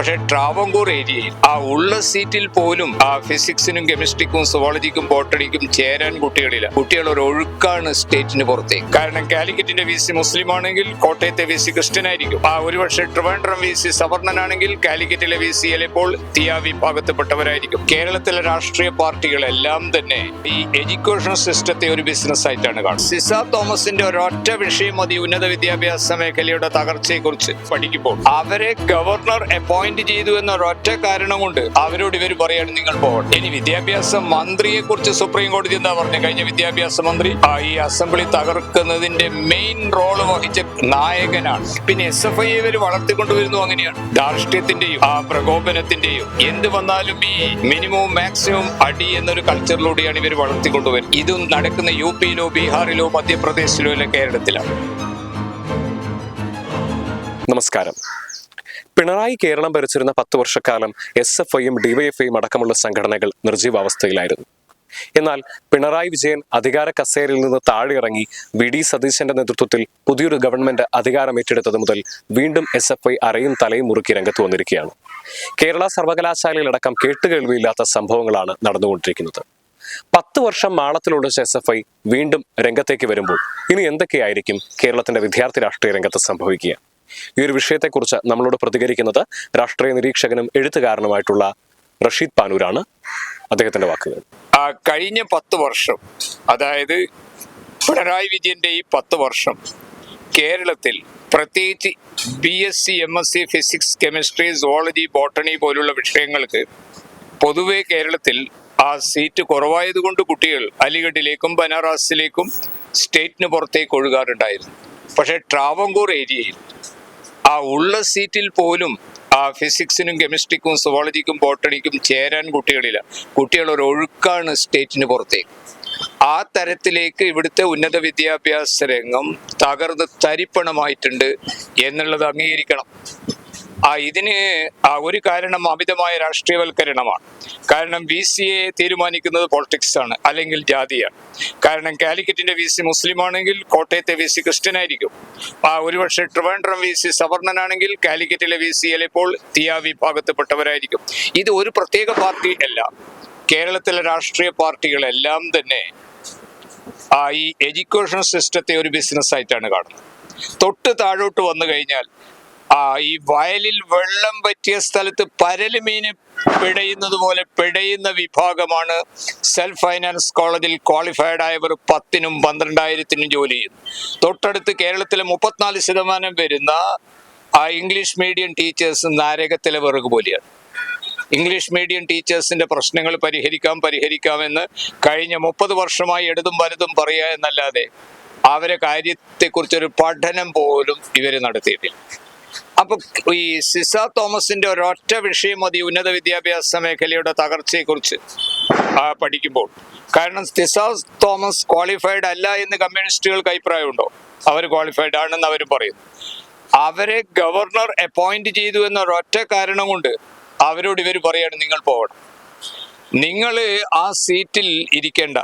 പക്ഷെ ട്രാവൻകൂർ ഏരിയയിൽ ആ ഉള്ള സീറ്റിൽ പോലും ആ ഫിസിക്സിനും കെമിസ്ട്രിക്കും സുവോളജിക്കും ബോട്ടണിക്കും ചേരാൻ കുട്ടികളില്ല. കുട്ടികൾ ഒരു ഒഴുക്കാണ് സ്റ്റേറ്റിന് പുറത്തേക്ക്. കാരണം കാലിക്കറ്റിന്റെ വി സി മുസ്ലിം ആണെങ്കിൽ കോട്ടയത്തെ വി സി ക്രിസ്ത്യനായിരിക്കും. ഒരുപക്ഷെ ട്രിവാൻഡ്രം വി സി സവർണനാണെങ്കിൽ കാലിക്കറ്റിലെ വി സി ചിലപ്പോൾ തീയ വിഭാഗത്തിൽപ്പെട്ടവരായിരിക്കും. കേരളത്തിലെ രാഷ്ട്രീയ പാർട്ടികളെല്ലാം തന്നെ ഈ എഡ്യൂക്കേഷൻ സിസ്റ്റത്തെ ഒരു ബിസിനസ് ആയിട്ടാണ് കാണുന്നത്. സിസ തോമസിന്റെ ഒരൊറ്റ വിഷയം മതി ഉന്നത വിദ്യാഭ്യാസ മേഖലയുടെ തകർച്ചയെ കുറിച്ച് പഠിക്കുമ്പോൾ. അവരെ ഗവർണർ അപ്പോയിന്റ് ചെയ്തു എന്ന ഒരൊറ്റ കാരണം കൊണ്ട് അവരോട് ഇവർ പറയാണ് നിങ്ങൾ പോകണം. ഇനി വിദ്യാഭ്യാസ മന്ത്രിയെ കുറിച്ച് സുപ്രീം കോടതി എന്താ പറഞ്ഞു? കഴിഞ്ഞ വിദ്യാഭ്യാസ മന്ത്രി ഈ അസംബ്ലി തകർക്കുന്നതിന്റെ മെയിൻ റോള് വഹിച്ച നായകനാണ്. പിന്നെ SFI ഇവർ വളർത്തിക്കൊണ്ടുവരുന്നു. അങ്ങനെയാണ് ധാർഷ്ട്യത്തിന്റെയും പ്രകോപനത്തിന്റെയും എന്ത് വന്നാലും ഈ മിനിമവും മാക്സിമം അടി എന്നൊരു കൾച്ചറിലൂടെയാണ് ഇവർ വളർത്തിക്കൊണ്ടുവരുന്നത്. ഇതും നടക്കുന്ന UP-യിലോ ബീഹാറിലോ മധ്യപ്രദേശിലോ അല്ല കേരളത്തിലാണ്. നമസ്കാരം. പിണറായി കേരളം ഭരിച്ചിരുന്ന 10 വർഷക്കാലം SFIയും DYFIയും അടക്കമുള്ള സംഘടനകൾ നിർജീവാവസ്ഥയിലായിരുന്നു. എന്നാൽ പിണറായി വിജയൻ അധികാര കസേരയിൽ നിന്ന് താഴെയിറങ്ങി VD സതീശന്റെ നേതൃത്വത്തിൽ പുതിയൊരു ഗവൺമെന്റ് അധികാരം ഏറ്റെടുത്തത് മുതൽ വീണ്ടും SFI അരയും തലയും മുറുക്കി രംഗത്ത് വന്നിരിക്കുകയാണ്. കേരള സർവകലാശാലയിലടക്കം കേട്ടുകേൾവിയില്ലാത്ത സംഭവങ്ങളാണ് നടന്നുകൊണ്ടിരിക്കുന്നത്. 10 വർഷം മാളത്തിലൊളിച്ച SFI വീണ്ടും രംഗത്തേക്ക് വരുമ്പോൾ ഇനി എന്തൊക്കെയായിരിക്കും കേരളത്തിന്റെ വിദ്യാർത്ഥി രാഷ്ട്രീയ രംഗത്ത് സംഭവിക്കുക? ഈ ഒരു വിഷയത്തെക്കുറിച്ച് നമ്മളോട് പ്രതികരിക്കുന്നത് രാഷ്ട്രീയ നിരീക്ഷകനും എഴുത്തുകാരനുമായിട്ടുള്ള റഷീദ് പാനൂരാണ്. അദ്ദേഹത്തിന്റെ വാക്കുകൾ. കഴിഞ്ഞ 10 വർഷം, അതായത് പിണറായി വിജയന്റെ ഈ 10 വർഷം കേരളത്തിൽ പ്രത്യേകിച്ച് BSc MSc physics chemistry zoology botany പോലുള്ള വിഷയങ്ങൾക്ക് പൊതുവെ കേരളത്തിൽ സീറ്റ് കുറവായതുകൊണ്ട് കുട്ടികൾ അലിഗഡിലേക്കും ബനാറസിലേക്കും സ്റ്റേറ്റിന് പുറത്തേക്ക് ഒഴുകാറുണ്ടായിരുന്നു. പക്ഷെ ട്രാവൻകൂർ ഏരിയയിൽ ഉള്ള സീറ്റിൽ പോലും ഫിസിക്സിനും കെമിസ്ട്രിക്കും സുവോളജിക്കും ബോട്ടണിക്കും ചേരാൻ കുട്ടികളില്ല. കുട്ടികൾ ഒരു ഒഴുക്കാണ് സ്റ്റേറ്റിന് പുറത്തേക്ക്. ആ തരത്തിലേക്ക് ഇവിടുത്തെ ഉന്നത വിദ്യാഭ്യാസ രംഗം തകർന്ന് തരിപ്പണമായിട്ടുണ്ട് എന്നുള്ളത് അംഗീകരിക്കണം. ഇതിന് ഒരു കാരണം അമിതമായ രാഷ്ട്രീയവൽക്കരണമാണ്. കാരണം VCയെ തീരുമാനിക്കുന്നത് പൊളിറ്റിക്സ് ആണ്, അല്ലെങ്കിൽ ജാതിയാണ്. കാരണം കാലിക്കറ്റിന്റെ വി സി മുസ്ലിം ആണെങ്കിൽ കോട്ടയത്തെ വി സി ക്രിസ്ത്യനായിരിക്കും. ഒരുപക്ഷെ ട്രിവാൻഡ്രം വി സി സവർണനാണെങ്കിൽ കാലിക്കറ്റിലെ വി സി ചിലപ്പോൾ തീയ വിഭാഗത്തിൽപ്പെട്ടവരായിരിക്കും. ഇത് ഒരു പ്രത്യേക പാർട്ടി അല്ല. കേരളത്തിലെ രാഷ്ട്രീയ പാർട്ടികളെല്ലാം തന്നെ ഈ എഡ്യൂക്കേഷൻ സിസ്റ്റത്തെ ഒരു ബിസിനസ് ആയിട്ടാണ് കാണുന്നത്. തൊട്ട് താഴോട്ട് വന്നു കഴിഞ്ഞാൽ ഈ വയലിൽ വെള്ളം പറ്റിയ സ്ഥലത്ത് പരലുമീന് പിടയുന്നത് പോലെ പിടയുന്ന വിഭാഗമാണ് സെൽഫ് ഫൈനാൻസ് കോളേജിൽ ക്വാളിഫൈഡ് ആയവർ 10,000-നും 12,000-നും ജോലി ചെയ്യുന്നു. തൊട്ടടുത്ത് കേരളത്തിലെ 34% വരുന്ന ഇംഗ്ലീഷ് മീഡിയം ടീച്ചേഴ്സ് നരകത്തിലെ വിറക് പോലെയാണ്. ഇംഗ്ലീഷ് മീഡിയം ടീച്ചേഴ്സിന്റെ പ്രശ്നങ്ങൾ പരിഹരിക്കാമെന്ന് കഴിഞ്ഞ 30 വർഷമായി ഇടതും വലതും പറയുക എന്നല്ലാതെ അവരെ കാര്യത്തെക്കുറിച്ചൊരു പഠനം പോലും ഇവര് നടത്തിയിട്ടില്ല. അപ്പൊ ഈ സിസ തോമസിന്റെ ഒരൊറ്റ വിഷയം മതി ഉന്നത വിദ്യാഭ്യാസ മേഖലയുടെ തകർച്ചയെ കുറിച്ച് പഠിക്കുമ്പോൾ. കാരണം സിസ തോമസ് ക്വാളിഫൈഡ് അല്ല എന്ന് കമ്മ്യൂണിസ്റ്റുകൾക്ക് അഭിപ്രായമുണ്ടോ? അവർ ക്വാളിഫൈഡ് ആണെന്ന് അവർ പറയുന്നു. അവരെ ഗവർണർ അപ്പോയിന്റ് ചെയ്തു എന്ന ഒരൊറ്റ കാരണം കൊണ്ട് അവരോട് ഇവർ പറയാണ് നിങ്ങൾ പോകണം, നിങ്ങൾ ആ സീറ്റിൽ ഇരിക്കേണ്ട.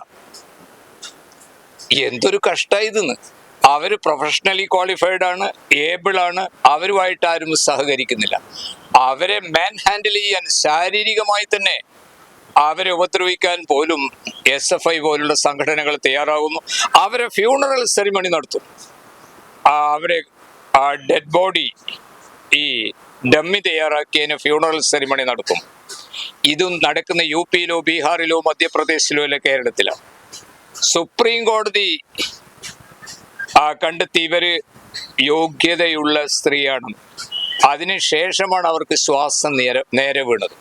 എന്തൊരു കഷ്ടായിതെന്ന്. അവര് പ്രൊഫഷണലി ക്വാളിഫൈഡ് ആണ്, ഏബിൾ ആണ്, അവരുമായിട്ട് ആരും സഹകരിക്കുന്നില്ല. അവരെ മാൻ ഹാൻഡിൽ ചെയ്യാൻ ശാരീരികമായി തന്നെ അവരെ ഉപദ്രവിക്കാൻ പോലും SFI പോലുള്ള സംഘടനകൾ തയ്യാറാകുന്നു. അവരെ ഫ്യൂണറൽ സെറിമണി നടത്തും. അവരെ ഡെഡ് ബോഡി ഈ ഡമ്മി തയ്യാറാക്കിയതിന് ഫ്യൂണറൽ സെറിമണി നടത്തും. ഇതും നടക്കുന്ന UP-യിലോ ബീഹാറിലോ മധ്യപ്രദേശിലോ അല്ല കേരളത്തിലാണ്. സുപ്രീം കോടതി കണ്ടെത്തി ഇവര് യോഗ്യതയുള്ള സ്ത്രീയാണ്. അതിനുശേഷമാണ് അവർക്ക് ശ്വാസം നേരെ വീണത്.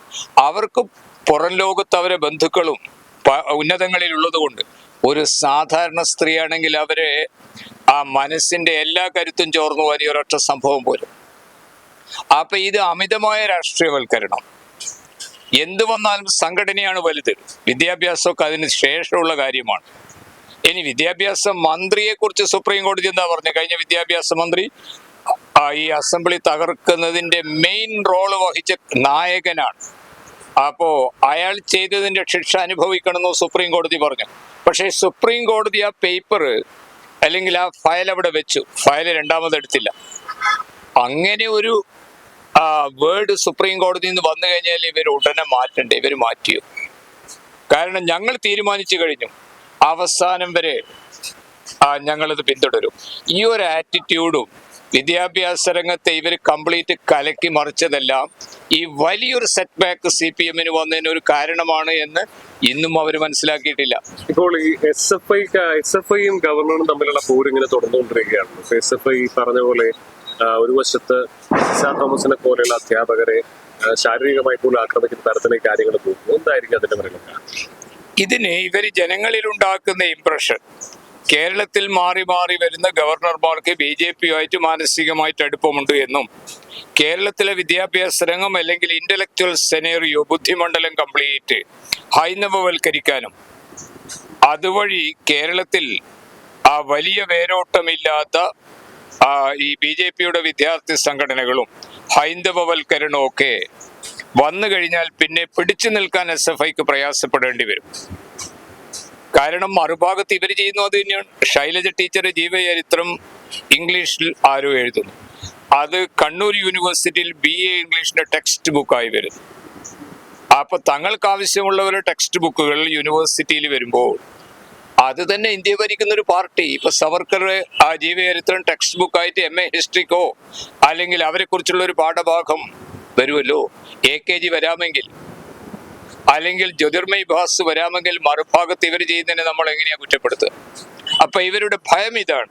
അവർക്ക് പുറം ലോകത്ത് അവരെ ബന്ധുക്കളും ഉന്നതങ്ങളിൽ ഉള്ളത് കൊണ്ട് ഒരു സാധാരണ സ്ത്രീയാണെങ്കിൽ അവരെ മനസ്സിന്റെ എല്ലാ കരുത്തും ചോർന്നു പോയ ഒരൊറ്റ സംഭവം പോലും. അപ്പൊ ഇത് അമിതമായ രാഷ്ട്രീയവൽക്കരണം. എന്ത് വന്നാലും സംഘടനയാണ് വലുത്. വിദ്യാഭ്യാസമൊക്കെ അതിന് ശേഷമുള്ള കാര്യമാണ്. ഇനി വിദ്യാഭ്യാസ മന്ത്രിയെ കുറിച്ച് സുപ്രീം കോടതി എന്താ പറഞ്ഞു? കഴിഞ്ഞ വിദ്യാഭ്യാസ മന്ത്രി ഈ അസംബ്ലി തകർക്കുന്നതിന്റെ മെയിൻ റോള് വഹിച്ച നായകനാണ്. അപ്പോ അയാൾ ചെയ്തതിന്റെ ശിക്ഷ അനുഭവിക്കണമെന്ന് സുപ്രീം കോടതി പറഞ്ഞു. പക്ഷേ സുപ്രീം കോടതി ആ പേപ്പർ അല്ലെങ്കിൽ ആ ഫയൽ അവിടെ വെച്ചു. ഫയൽ രണ്ടാമതെടുത്തില്ല. അങ്ങനെ ഒരു വേർഡ് സുപ്രീം കോടതിയിൽ നിന്ന് വന്നു കഴിഞ്ഞാൽ ഇവർ ഉടനെ മാറ്റണ്ടേ? ഇവർ മാറ്റിയോ? കാരണം ഞങ്ങൾ തീരുമാനിച്ചു കഴിഞ്ഞു, അവസാനം വരെ ഞങ്ങളത് പിന്തുടരും. ഈ ഒരു ആറ്റിറ്റ്യൂഡും വിദ്യാഭ്യാസ രംഗത്തെ ഇവർ കംപ്ലീറ്റ് കലക്കി മറിച്ചതെല്ലാം ഈ വലിയൊരു സെറ്റ് ബാക്ക് CPM-ന് വന്നതിന് ഒരു കാരണമാണ് എന്ന് ഇന്നും അവർ മനസ്സിലാക്കിയിട്ടില്ല. ഇപ്പോൾ ഈ SFIയും ഗവർണറും തമ്മിലുള്ള പോരിങ്ങനെ തുടർന്നുകൊണ്ടിരിക്കുകയാണ്. SFI പറഞ്ഞ പോലെ ഒരു വശത്ത് സിസ തോമസിനെ പോലെയുള്ള അധ്യാപകരെ ശാരീരികമായി പോലും ആക്രമിക്കുന്ന തരത്തിലേക്ക് കാര്യങ്ങൾ പോകുന്നു. എന്തായിരിക്കും അതിന്റെ പറയുക? ഇതിന് ഇവർ ജനങ്ങളിൽ ഉണ്ടാക്കുന്ന ഇംപ്രഷൻ, കേരളത്തിൽ മാറി മാറി വരുന്ന ഗവർണർമാർക്ക് BJP-യുമായിട്ട് മാനസികമായിട്ട് അടുപ്പമുണ്ട് എന്നും കേരളത്തിലെ വിദ്യാഭ്യാസ രംഗം അല്ലെങ്കിൽ ഇന്റലക്ച്വൽ സെനേറിയോ ബുദ്ധിമണ്ഡലം കംപ്ലീറ്റ് ഹൈന്ദവവൽക്കരിക്കാനും അതുവഴി കേരളത്തിൽ വലിയ വേരോട്ടമില്ലാത്ത ഈ BJP-യുടെ വിദ്യാർത്ഥി സംഘടനകളും ഹൈന്ദവവൽക്കരണവും ഒക്കെ വന്നു കഴിഞ്ഞാൽ പിന്നെ പിടിച്ചു നിൽക്കാൻ SFIക്ക് പ്രയാസപ്പെടേണ്ടി വരും. കാരണം മറുഭാഗത്ത് ഇവർ ചെയ്യുന്നു അത് തന്നെയാണ്. ശൈലജ ടീച്ചർ ജീവചരിത്രം ഇംഗ്ലീഷിൽ ആരോ എഴുതുന്നു, അത് കണ്ണൂർ യൂണിവേഴ്സിറ്റിയിൽ BA ഇംഗ്ലീഷിന്റെ ടെക്സ്റ്റ് ബുക്കായി വരുന്നു. അപ്പൊ തങ്ങൾക്ക് ആവശ്യമുള്ളവരുടെ ടെക്സ്റ്റ് ബുക്കുകൾ യൂണിവേഴ്സിറ്റിയിൽ വരുമ്പോൾ അത് തന്നെ ഇന്ത്യ ഭരിക്കുന്ന ഒരു പാർട്ടി. ഇപ്പൊ സവർക്കറുടെ ജീവചരിത്രം ടെക്സ്റ്റ് ബുക്കായിട്ട് MA ഹിസ്റ്ററിക്കോ അല്ലെങ്കിൽ അവരെ കുറിച്ചുള്ള ഒരു പാഠഭാഗം വരുമല്ലോ. AKG വരാമെങ്കിൽ അല്ലെങ്കിൽ ജ്യോതിർമയ് ഭാസ് വരാമെങ്കിൽ മറുഭാഗത്ത് ഇവർ ചെയ്യുന്നതിനെ നമ്മൾ എങ്ങനെയാ കുറ്റപ്പെടുത്തുക? അപ്പൊ ഇവരുടെ ഭയം ഇതാണ്,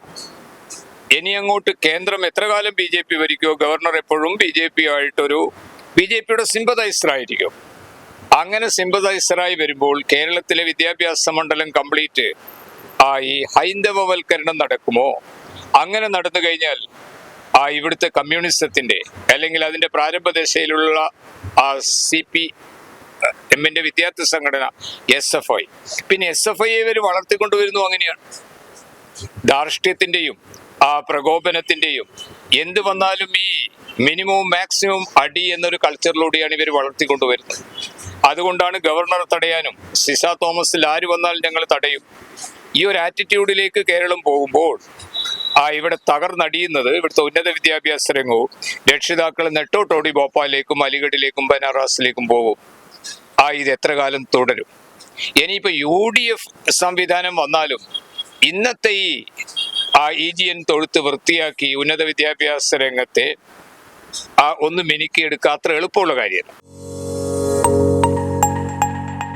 ഇനി അങ്ങോട്ട് കേന്ദ്രം എത്ര കാലം BJP ഭരിക്കുമോ, ഗവർണർ എപ്പോഴും BJP-യുടെ സിമ്പതൈസർ ആയിരിക്കും. അങ്ങനെ സിമ്പതൈസറായി വരുമ്പോൾ കേരളത്തിലെ വിദ്യാഭ്യാസ മണ്ഡലം കംപ്ലീറ്റ് ഈ ഹൈന്ദവവൽക്കരണം നടക്കുമോ? അങ്ങനെ നടന്നു കഴിഞ്ഞാൽ ഇവിടുത്തെ കമ്മ്യൂണിസത്തിന്റെ അല്ലെങ്കിൽ അതിന്റെ പ്രാരംഭ ദശയിലുള്ള CPM-ന്റെ വിദ്യാർത്ഥി സംഘടന SFI, പിന്നെ SFI ഇവർ വളർത്തിക്കൊണ്ടുവരുന്നു. അങ്ങനെയാണ് ധാർഷ്ട്യത്തിന്റെയും പ്രകോപനത്തിന്റെയും എന്ത് വന്നാലും ഈ മിനിമവും മാക്സിമം അടി എന്നൊരു കൾച്ചറിലൂടെയാണ് ഇവർ വളർത്തിക്കൊണ്ടുവരുന്നത്. അതുകൊണ്ടാണ് ഗവർണറെ തടയാനും സിസ തോമസിൽ ആര് വന്നാലും ഞങ്ങൾ തടയും ഈ ഒരു ആറ്റിറ്റ്യൂഡിലേക്ക് കേരളം പോകുമ്പോൾ ഇവിടെ തകർന്നടിയുന്നത് ഇവിടുത്തെ ഉന്നത വിദ്യാഭ്യാസ രംഗവും രക്ഷിതാക്കൾ നെട്ടോട്ടോടി ഭോപ്പാലിലേക്കും അലിഗഡിലേക്കും ബനാറസിലേക്കും പോകും. ഇത് എത്ര കാലം തുടരും? ഇനിയിപ്പോ UDF സംവിധാനം വന്നാലും ഇന്നത്തെ ഈ EGN തൊഴുത്ത് വൃത്തിയാക്കി ഉന്നത വിദ്യാഭ്യാസ രംഗത്തെ ഒന്ന് മിനുക്കിയെടുക്കുക അത്ര എളുപ്പമുള്ള കാര്യമല്ല.